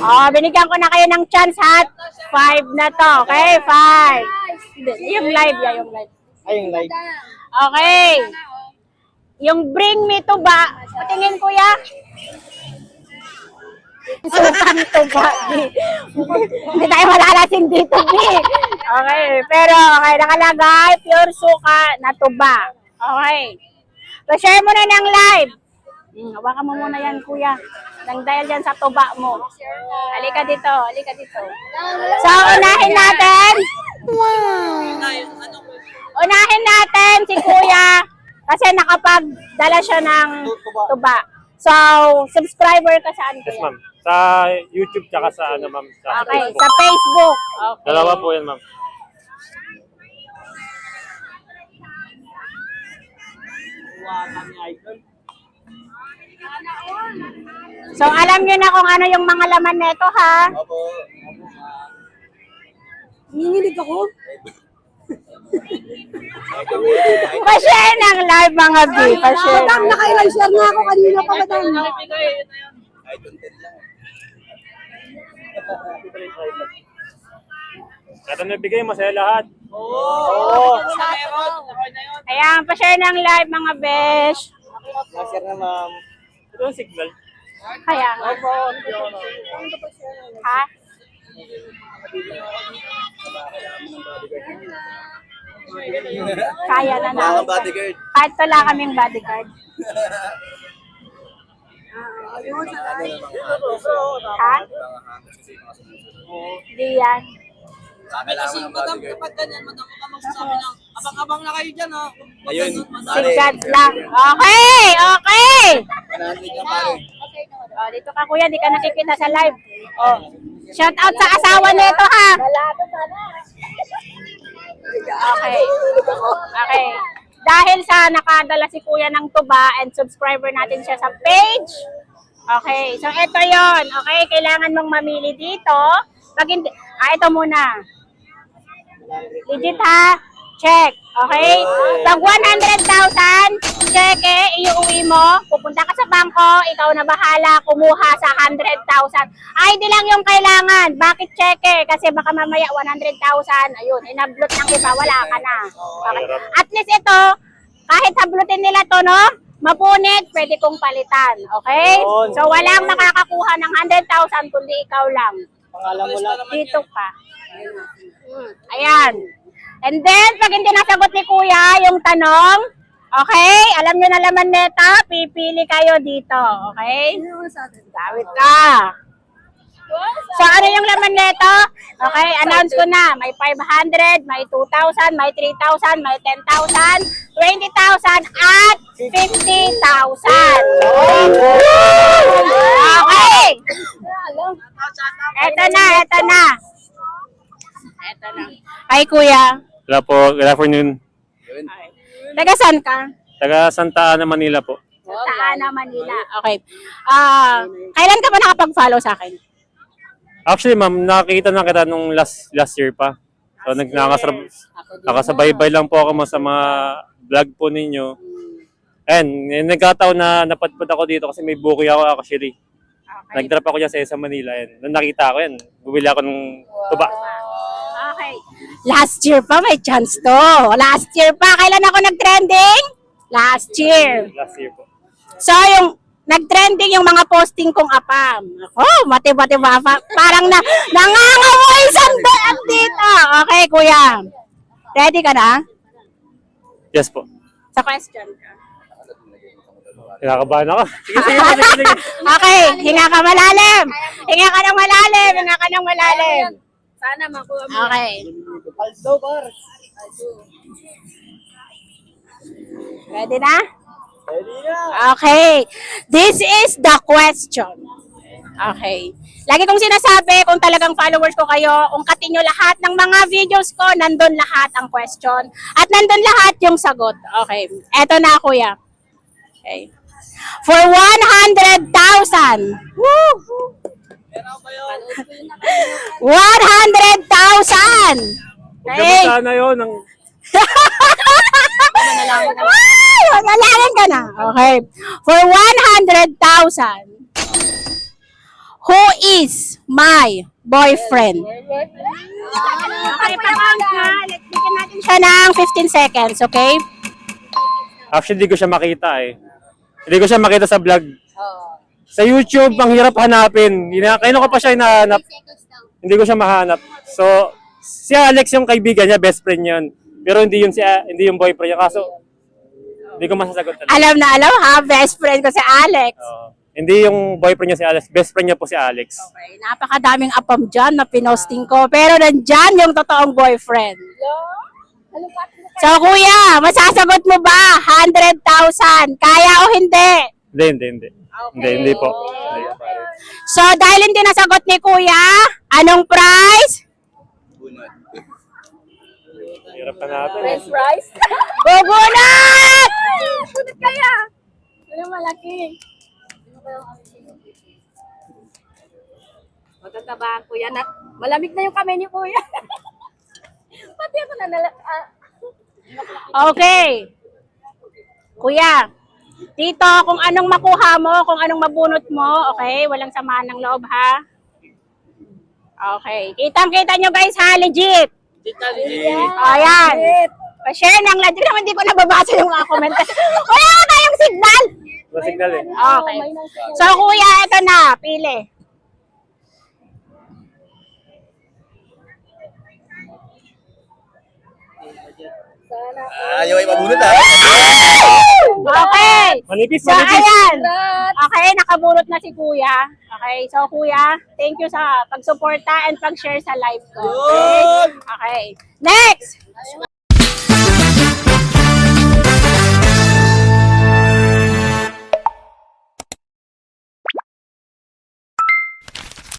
Oh, binigyan ko na kayo ng chance ha. 5 na to. Okay, 5. Yung live, yung live. Ay, yung live. Okay. Yung bring me to ba? Patingin kuya. Sukan to ba? Hindi tayo malalasing dito, B. Okay, pero okay, nakalagay, pure suka na tuba. Okay. So, share mo na ng live. Hawakan mo muna yan, kuya. Nang dahil dyan sa tuba mo. Halika dito, halika dito. So, unahin natin. Unahin natin si kuya kasi nakapagdala siya ng tuba. So, subscriber ka saan kuya? Yes, ma'am. Sa YouTube tsaka sa ano, ma'am. Sa Okay, Facebook. sa Facebook. Okay. Dalawa po yan, ma'am. So, alam nyo na kung ano yung mga laman nito, ha? Opo. Nanginginig ako. Pa-share ng live, mga B. Pa-share. Madam, nakailang share na ako kanina pa, madam. Ay, content lang. Kaya nabigay, masaya lahat. Oo. Ayan, pa-share ng live, mga besh. Share na, ma'am. Ito ang signal. Kaya nga. Ha? Kaya na Mga namin. bodyguard. Kahit wala kaming bodyguard. Ha? Hindi yan. Kailangan ng bodyguard. Kapag ganyan, madam, huwag ka magsasabi ng abang-abang na kayo dyan, ha? Ayun. Si God lang. Okay! Okay! 100 na pare. Oh, dito ka kuya, di ka nakikita sa live. Oh. Shout out sa asawa nito ha. Okay. Okay. Dahil sa nakadala si kuya ng tuba and subscriber natin siya sa page. Okay. So ito 'yon. Okay, kailangan mong mamili dito. Pag hindi, ito muna. Legit ha. Check. Okay? Pag 100,000, check iuwi mo. Pupunta ka sa bangko, ikaw na bahala kumuha sa 100,000. ID lang yung kailangan. Bakit check? Kasi baka mamaya 100,000, ayun, inablot ng iba, wala ka na. Okay? At least ito, kahit hablutin nila to, no? Mapunit, pwede kong palitan. Okay? So walang makakakuha ng 100,000 kundi ikaw lang. Pangalan mo lang. Dito ka. Ayan. And then, pag hindi nasagot ni Kuya yung tanong, okay, alam nyo na laman neta, pipili kayo dito, okay? Gawit ka. So, ano yung laman neto? Okay, announce ko na. May 500, may 2,000, may 3,000, may 10,000, 20,000, at 50,000. Okay. Eto na, eto na. Eto na. Hi, Kuya. Wala po, good afternoon. Taga saan ka? Taga Santa Ana, Manila po. Sa Ana, Manila. Okay. Kailan ka ba nakapag-follow sa akin? Actually, ma'am, nakakita na kita nung last year pa. So, nakasabay-bay lang po ako sa mga vlog po ninyo. And nagkataon na napadpad ako dito kasi may booking ako actually. Okay. Nag-drop ako dyan sa EDSA Manila. And nung nakita ko yan, bumili ako ng tuba. Okay. Last year pa, may chance to. Last year pa. Kailan ako nag-trending? Last year. Last year po. So, yung nag-trending yung mga posting kong apam. Oh, mati-mati-ba. Parang nangangamoy sandal dito. Okay, kuya. Ready ka na? Yes po. Sa question ka. Kinakabahan ako. Sige. Okay, hinga ka malalim. Hinga ka ng malalim. Hinga ka ng malalim. Sana makuha mo. Okay. Aldo, bar. Ready na? Ready na. Okay. This is the question. Okay. Lagi kong sinasabi, kung talagang followers ko kayo, ungkatin nyo lahat ng mga videos ko, nandun lahat ang question. At nandun lahat yung sagot. Okay. Eto na, kuya. Okay. For 100,000. Woo! 100,000! Huwag Okay. naman sana yun. Ay, manalangin ka na. Okay. For 100,000, Who is my boyfriend? Okay, pa-count na. Bigyan natin siya ng 15 seconds, okay? Actually, hindi ko siya makita eh. Hindi ko siya makita sa vlog. Sa YouTube, ang hirap hanapin. Kailan ko pa siya hinahanap. Hindi ko siya mahanap. So, si Alex yung kaibigan niya, best friend yun. Pero hindi yung boyfriend niya. Kaso, hindi ko masasagot talaga. Alam na alam ha, best friend ko si Alex. Hindi yung boyfriend niya si Alex. Best friend niya po si Alex. Okay, napakadaming apam dyan na pinosting ko. Pero nandyan yung totoong boyfriend. So kuya, masasagot mo ba 100,000? Kaya o hindi? Hindi. Hindi po. Hindi. So dahil hindi nasagot ni kuya, anong prize? Hirap na natin. Rice? Bubunot! Sunod kaya. Ano malaki? Matatabahan ko yan. Malamig na yung kamay ni kuya. Pati ako Okay. Kuya, dito kung anong makuha mo, kung anong mabunot mo, okay? Walang samaan ng loob ha. Okay. Kitang-kita nyo guys ha, legit. Ayan. Pa-share ng legit. Naman hindi ko nababasa yung mga comment. Wala ka tayong signal. Masignal eh. Okay. So kuya, ito na. Pili. Ayaw ay mabunod ah. Okay. Manipis, So manipis. ayan. Okay, nakabunot na si kuya. Okay, so kuya, thank you sa pagsuporta and pag-share sa live ko. Okay. Okay. Next!